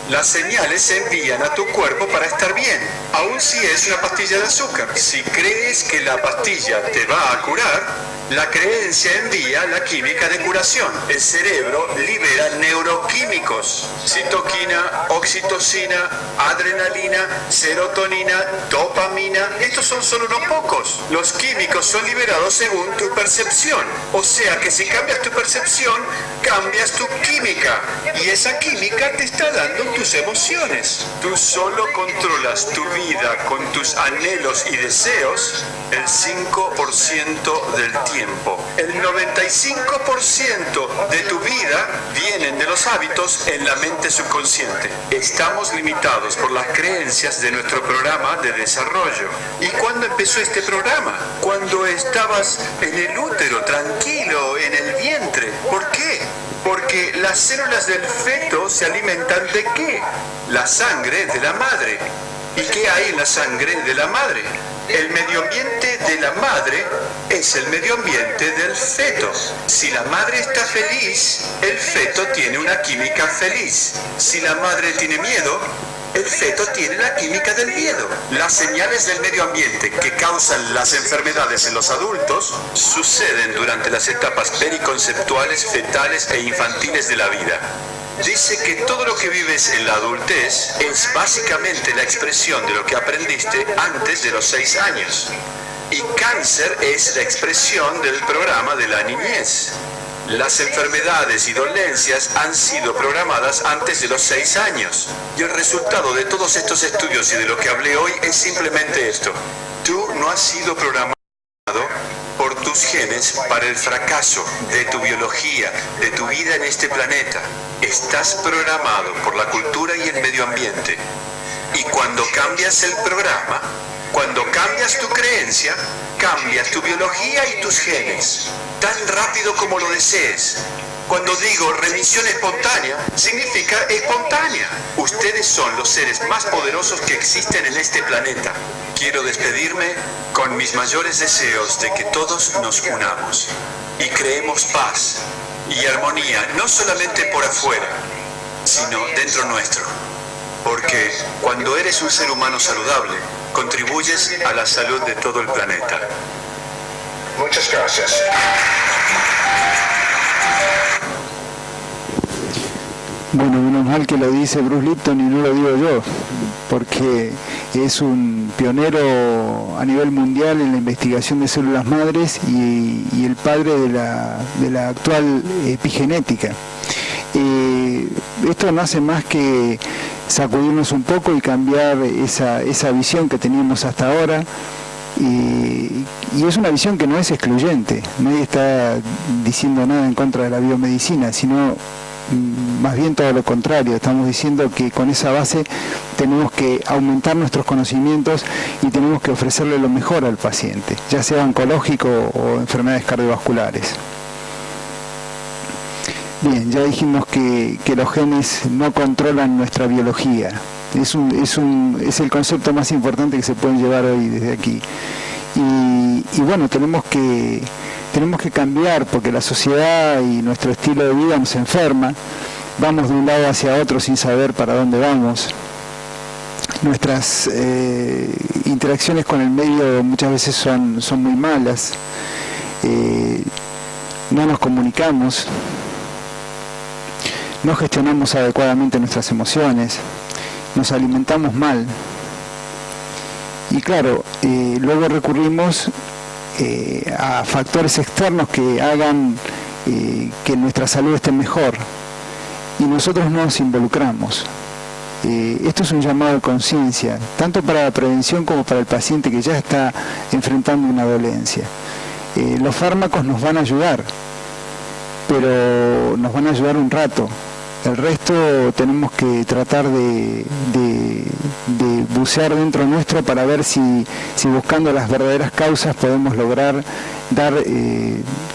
las señales se envían a tu cuerpo para estar bien, aun si es una pastilla de azúcar. Si crees que la pastilla te va a curar, la creencia envía la química de curación. El cerebro libera neuroquímicos: citoquina, oxitocina, adrenalina, serotonina, dopamina. Estos son solo unos pocos. Los químicos son liberados según tu percepción. O sea que si cambias tu percepción, cambias tu química. Y esa química te está dando tus emociones. Tú solo controlas tu vida con tus anhelos y deseos el 5% del tiempo. El 95% de tu vida vienen de los hábitos en la mente subconsciente. Estamos limitados por las creencias de nuestro programa de desarrollo. ¿Y cuándo empezó este programa? Cuando estabas en el útero, tranquilo, en el vientre. ¿Por qué? Porque las células del feto se alimentan ¿de qué? La sangre de la madre. ¿Y qué hay en la sangre de la madre? El medio ambiente de la madre es el medio ambiente del feto. Si la madre está feliz, el feto tiene una química feliz. Si la madre tiene miedo, el feto tiene la química del miedo. Las señales del medio ambiente que causan las enfermedades en los adultos suceden durante las etapas periconceptuales, fetales e infantiles de la vida. Dice que todo lo que vives en la adultez es básicamente la expresión de lo que aprendiste antes de los 6 años. Y cáncer es la expresión del programa de la niñez. Las enfermedades y dolencias han sido programadas antes de los 6 años. Y el resultado de todos estos estudios y de lo que hablé hoy es simplemente esto. Tú no has sido programado por tus genes para el fracaso de tu biología, de tu vida en este planeta. Estás programado por la cultura y el medio ambiente. Y cuando cambias el programa, cuando cambias tu creencia, cambias tu biología y tus genes, tan rápido como lo desees. Cuando digo remisión espontánea, significa espontánea. Ustedes son los seres más poderosos que existen en este planeta. Quiero despedirme con mis mayores deseos de que todos nos unamos y creemos paz y armonía, no solamente por afuera, sino dentro nuestro. Porque cuando eres un ser humano saludable, contribuyes a la salud de todo el planeta. Muchas gracias. Bueno, menos mal que lo dice Bruce Lipton y no lo digo yo, porque es un pionero a nivel mundial en la investigación de células madres y el padre de la actual epigenética. Esto no hace más que sacudirnos un poco y cambiar esa visión que teníamos hasta ahora. Y es una visión que no es excluyente, nadie está diciendo nada en contra de la biomedicina, sino más bien todo lo contrario. Estamos diciendo que con esa base tenemos que aumentar nuestros conocimientos y tenemos que ofrecerle lo mejor al paciente, ya sea oncológico o enfermedades cardiovasculares. Bien, ya dijimos que los genes no controlan nuestra biología. Es el concepto más importante que se puede llevar hoy desde aquí. Y bueno, tenemos que cambiar, porque la sociedad y nuestro estilo de vida nos enferma. Vamos de un lado hacia otro sin saber para dónde vamos. Nuestras interacciones con el medio muchas veces son muy malas. No nos comunicamos. No gestionamos adecuadamente nuestras emociones. Nos alimentamos mal. Y claro, luego recurrimos a factores externos que hagan que nuestra salud esté mejor, y nosotros no nos involucramos. Esto es un llamado de conciencia, tanto para la prevención como para el paciente que ya está enfrentando una dolencia. Los fármacos nos van a ayudar, pero nos van a ayudar un rato. El resto tenemos que tratar de bucear dentro nuestro para ver si buscando las verdaderas causas podemos lograr dar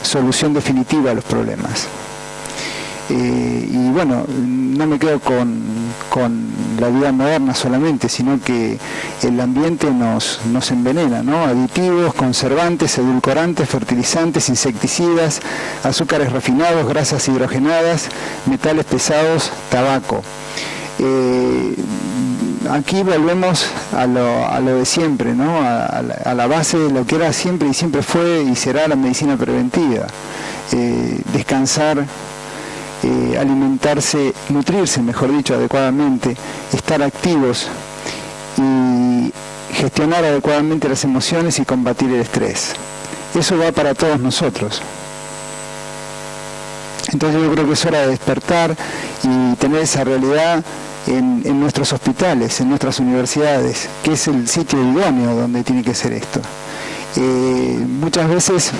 solución definitiva a los problemas. Y bueno, no me quedo con la vida moderna solamente, sino que el ambiente nos envenena, ¿no? Aditivos, conservantes, edulcorantes, fertilizantes, insecticidas, azúcares refinados, grasas hidrogenadas, metales pesados, tabaco. Aquí volvemos a lo de siempre, ¿no? A la base de lo que era siempre y siempre fue y será la medicina preventiva. Descansar, alimentarse, nutrirse, mejor dicho, adecuadamente, estar activos y gestionar adecuadamente las emociones y combatir el estrés. Eso va para todos nosotros. Entonces yo creo que es hora de despertar y tener esa realidad en nuestros hospitales, en nuestras universidades, que es el sitio idóneo donde tiene que ser esto. Muchas veces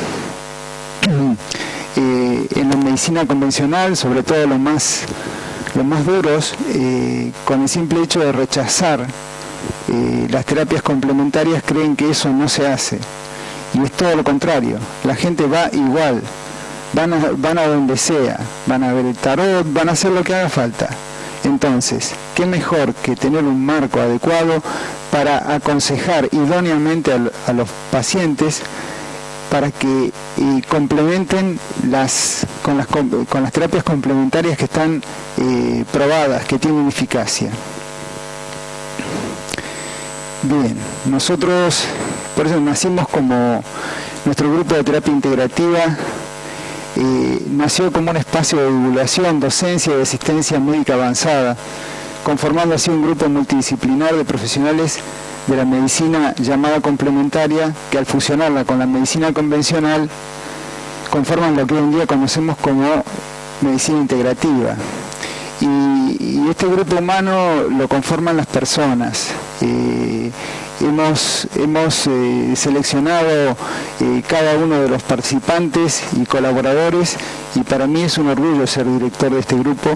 en la medicina convencional, sobre todo los más duros, con el simple hecho de rechazar las terapias complementarias, creen que eso no se hace, y es todo lo contrario. La gente va igual, van a donde sea, van a ver el tarot, van a hacer lo que haga falta. Entonces, ¿qué mejor que tener un marco adecuado para aconsejar idóneamente a los pacientes para que complementen con las terapias complementarias que están probadas, que tienen eficacia? Bien, nosotros por eso nacimos como nuestro grupo de terapia integrativa. Nació como un espacio de divulgación, docencia y asistencia médica avanzada, conformando así un grupo multidisciplinar de profesionales de la medicina llamada complementaria, que al fusionarla con la medicina convencional conforman lo que hoy en día conocemos como medicina integrativa. Y este grupo humano lo conforman las personas. Hemos seleccionado cada uno de los participantes y colaboradores, y para mí es un orgullo ser director de este grupo,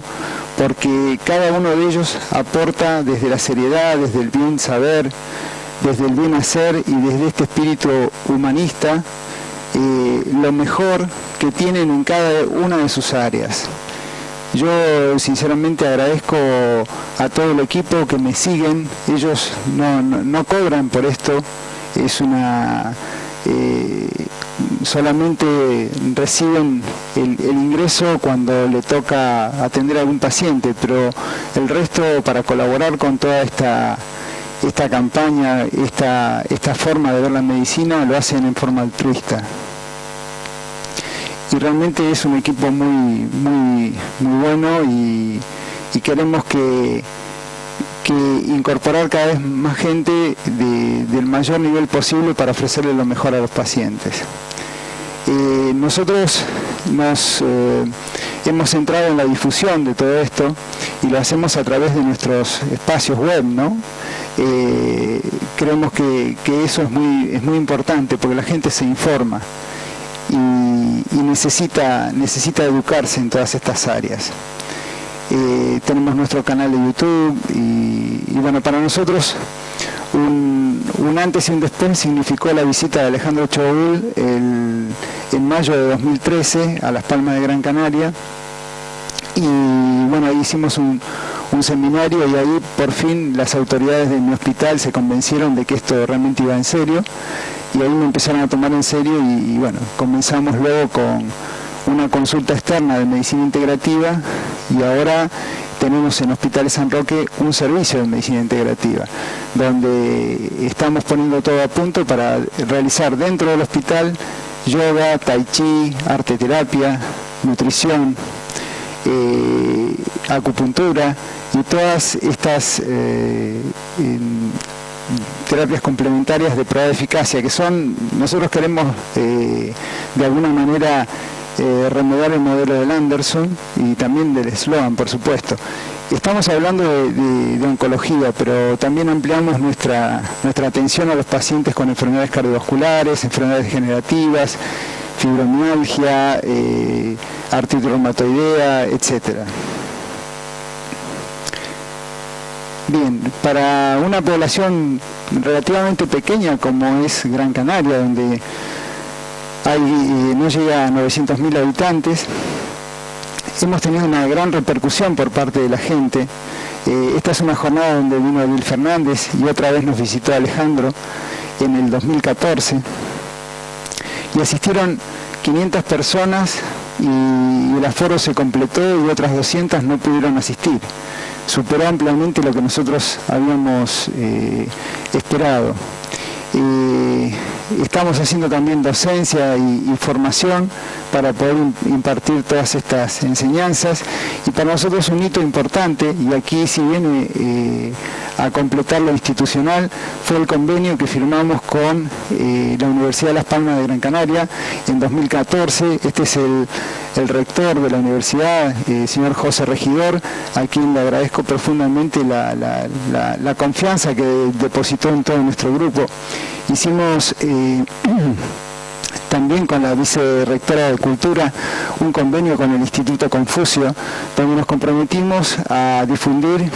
porque cada uno de ellos aporta desde la seriedad, desde el bien saber, desde el bien hacer y desde este espíritu humanista, lo mejor que tienen en cada una de sus áreas. Yo sinceramente agradezco a todo el equipo que me siguen. Ellos no cobran por esto, solamente reciben el ingreso cuando le toca atender a algún paciente, pero el resto, para colaborar con toda esta campaña, esta forma de ver la medicina, lo hacen en forma altruista. Y realmente es un equipo muy bueno y y queremos que incorporar cada vez más gente del mayor nivel posible para ofrecerle lo mejor a los pacientes. Nosotros nos hemos centrado en la difusión de todo esto y lo hacemos a través de nuestros espacios web, ¿no? Creemos que eso es muy importante porque la gente se informa y necesita educarse en todas estas áreas. Tenemos nuestro canal de YouTube y bueno, para nosotros un antes y un después significó la visita de Alejandro Chobaul en mayo de 2013 a Las Palmas de Gran Canaria, y bueno, ahí hicimos un seminario y ahí por fin las autoridades de mi hospital se convencieron de que esto realmente iba en serio, y ahí me empezaron a tomar en serio y bueno, comenzamos luego con una consulta externa de medicina integrativa, y ahora tenemos en Hospitales San Roque un servicio de medicina integrativa, donde estamos poniendo todo a punto para realizar dentro del hospital yoga, tai chi, arte terapia, nutrición, acupuntura y todas estas terapias complementarias de probada eficacia, que nosotros queremos de alguna manera remediar el modelo del Anderson y también del Sloan, por supuesto. Estamos hablando de oncología, pero también ampliamos nuestra atención a los pacientes con enfermedades cardiovasculares, enfermedades degenerativas, fibromialgia, artritis reumatoidea, etcétera. Bien, para una población relativamente pequeña como es Gran Canaria, donde no llega a 900.000 habitantes, hemos tenido una gran repercusión por parte de la gente. Esta es una jornada donde vino Bill Fernández y otra vez nos visitó Alejandro en el 2014, y asistieron 500 personas y el aforo se completó y otras 200 no pudieron asistir. Superó ampliamente lo que nosotros habíamos esperado. Estamos haciendo también docencia y formación para poder impartir todas estas enseñanzas, y para nosotros un hito importante, y aquí sí viene a completar lo institucional, fue el convenio que firmamos con la Universidad de Las Palmas de Gran Canaria en 2014. Este es el rector de la universidad, señor José Regidor, a quien le agradezco profundamente la confianza que depositó en todo nuestro grupo. Hicimos también con la vicerrectora de Cultura un convenio con el Instituto Confucio, donde nos comprometimos a difundir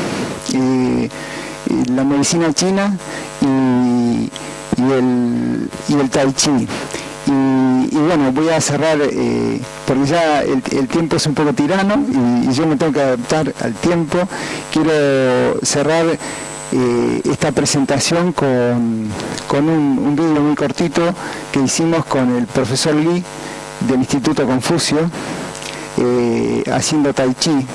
la medicina china y el tai chi. Y bueno, voy a cerrar porque ya el tiempo es un poco tirano y yo me tengo que adaptar al tiempo. Quiero cerrar esta presentación con un vídeo muy cortito que hicimos con el profesor Lee del Instituto Confucio haciendo tai chi.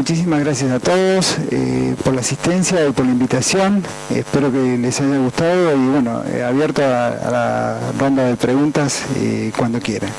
muchísimas gracias a todos por la asistencia y por la invitación. Espero que les haya gustado y bueno, abierto a la ronda de preguntas cuando quieran.